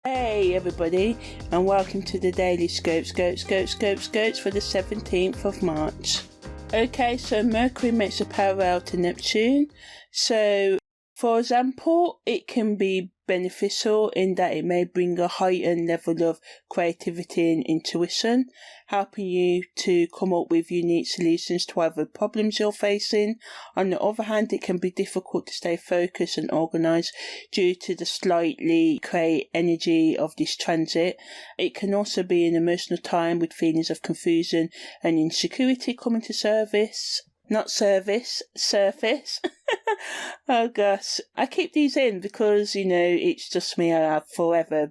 Hey everybody, and welcome to the Daily Scopes for the 17th of March. Okay, so Mercury makes a parallel to Neptune. So, for example, it can be beneficial in that it may bring a heightened level of creativity and intuition, helping you to come up with unique solutions to whatever problems you're facing. On the other hand, it can be difficult to stay focused and organised due to the slightly cray energy of this transit. It can also be an emotional time with feelings of confusion and insecurity coming to surface. Oh gosh, I keep these in because, it's just me. I have forever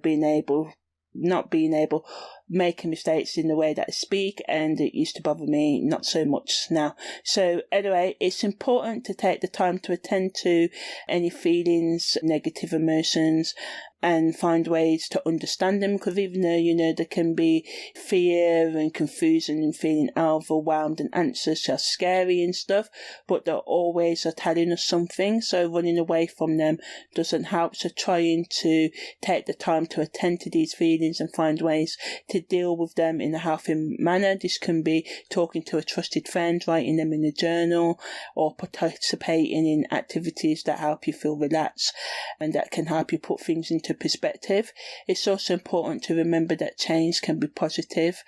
making mistakes in the way that I speak, and it used to bother me not so much now. So anyway, it's important to take the time to attend to any feelings, negative emotions, and find ways to understand them, because even though, there can be fear and confusion and feeling overwhelmed and anxious are scary and stuff, but they always are telling us something, so running away from them doesn't help. So trying to take the time to attend to these feelings and find ways to deal with them in a healthy manner. This can be talking to a trusted friend, writing them in a journal, or participating in activities that help you feel relaxed and that can help you put things into perspective. It's also important to remember that change can be positive,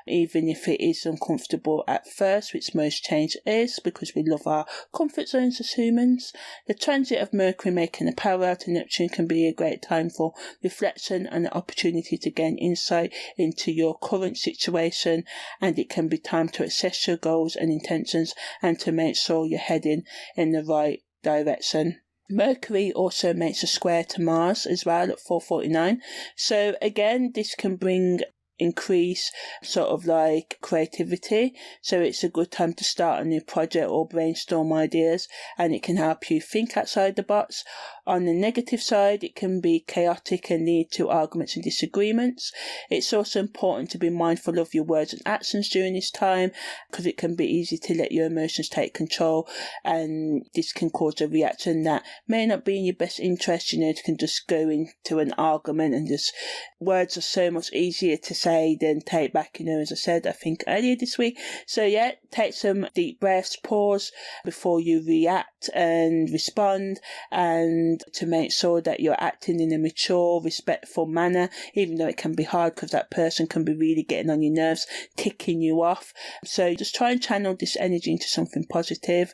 even if it is uncomfortable at first, which most change is, because we love our comfort zones as humans. The transit of Mercury making a parallel to Neptune can be a great time for reflection and an opportunity to gain insight into your current situation, and it can be time to assess your goals and intentions and to make sure you're heading in the right direction. Mercury also makes a square to Mars as well at 4:49. So again, this can bring increase sort of like creativity, so it's a good time to start a new project or brainstorm ideas, and it can help you think outside the box. On the negative side, it can be chaotic and lead to arguments and disagreements. It's also important to be mindful of your words and actions during this time, because it can be easy to let your emotions take control, and this can cause a reaction that may not be in your best interest. It can just go into an argument, and just words are so much easier to say than take back, as I said, I think earlier this week. So yeah, take some deep breaths, pause before you react and respond, and to make sure that you're acting in a mature, respectful manner, even though it can be hard because that person can be really getting on your nerves, ticking you off. So just try and channel this energy into something positive,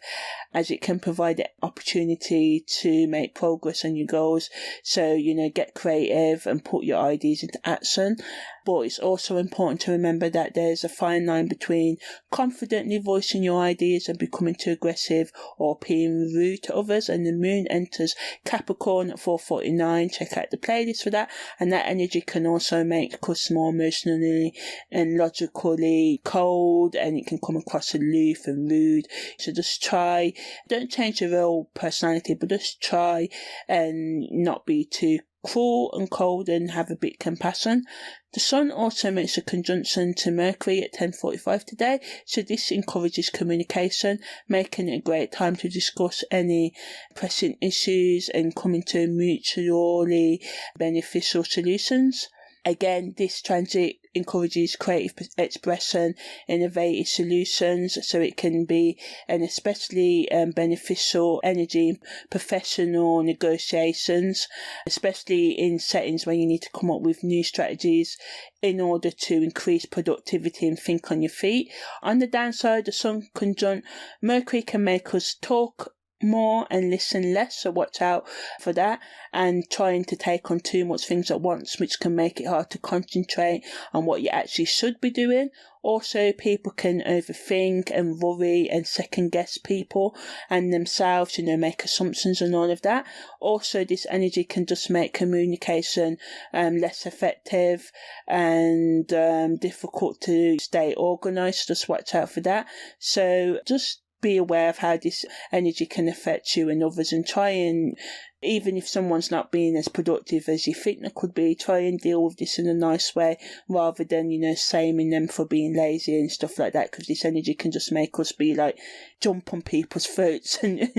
as it can provide the opportunity to make progress on your goals. So, get creative and put your ideas into action. But it's also important to remember that there's a fine line between confidently voicing your ideas and becoming too aggressive or being rude to others. And the moon enters Capricorn at 4:49. Check out the playlist for that. And that energy can also make us more emotionally and logically cold, and it can come across aloof and rude. So just try, don't change your real personality, but just try and not be too cruel and cold, and have a bit of compassion. The Sun also makes a conjunction to Mercury at 10:45 today, so this encourages communication, making it a great time to discuss any pressing issues and coming to mutually beneficial solutions. Again, this transit encourages creative expression, innovative solutions, so it can be an especially beneficial energy in professional negotiations, especially in settings where you need to come up with new strategies in order to increase productivity and think on your feet. On the downside, the Sun conjunct Mercury can make us talk more and listen less, so watch out for that, and trying to take on too much things at once, which can make it hard to concentrate on what you actually should be doing. Also, people can overthink and worry and second guess people and themselves, make assumptions and all of that. Also, this energy can just make communication less effective and difficult to stay organised. Just watch out for that. So just be aware of how this energy can affect you and others, and try and, even if someone's not being as productive as you think they could be, try and deal with this in a nice way, rather than, shaming them for being lazy and stuff like that, because this energy can just make us be like, jump on people's throats, and,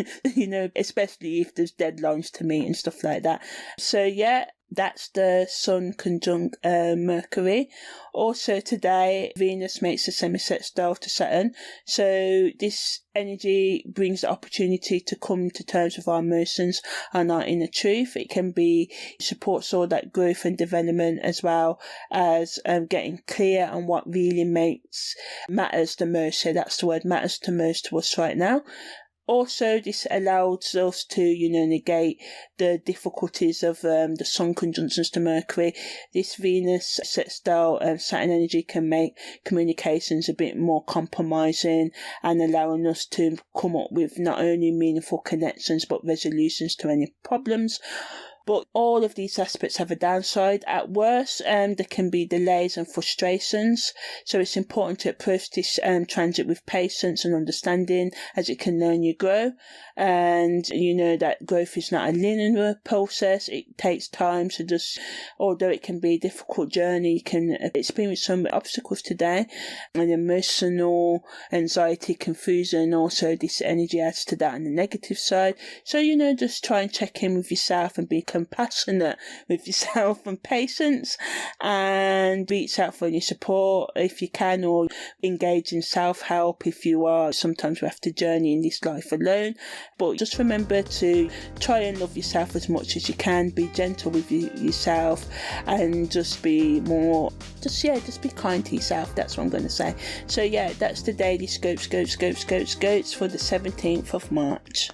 especially if there's deadlines to meet and stuff like that. So yeah, That's the Sun conjunct Mercury. Also today, Venus makes a semi-sextile to Saturn. So this energy brings the opportunity to come to terms with our emotions and our inner truth. It can be, supports all that growth and development, as well as getting clear on what really matters the most. So that's the word, matters the most to us right now. Also, this allows us to, negate the difficulties of the Sun conjunctions to Mercury. This Venus sextile Saturn energy can make communications a bit more compromising and allowing us to come up with not only meaningful connections but resolutions to any problems. But all of these aspects have a downside. At worst, there can be delays and frustrations. So it's important to approach this transit with patience and understanding, as it can learn you grow. And you know that growth is not a linear process. It takes time. So although it can be a difficult journey, you can experience some obstacles today. And emotional anxiety, confusion, also this energy adds to that on the negative side. So, just try and check in with yourself and be compassionate with yourself and patience, and reach out for any support if you can, or engage in self-help if you are. Sometimes we have to journey in this life alone, but just remember to try and love yourself as much as you can. Be gentle with yourself and just be be kind to yourself. That's what I'm going to say. So that's the daily scopes for the 17th of March.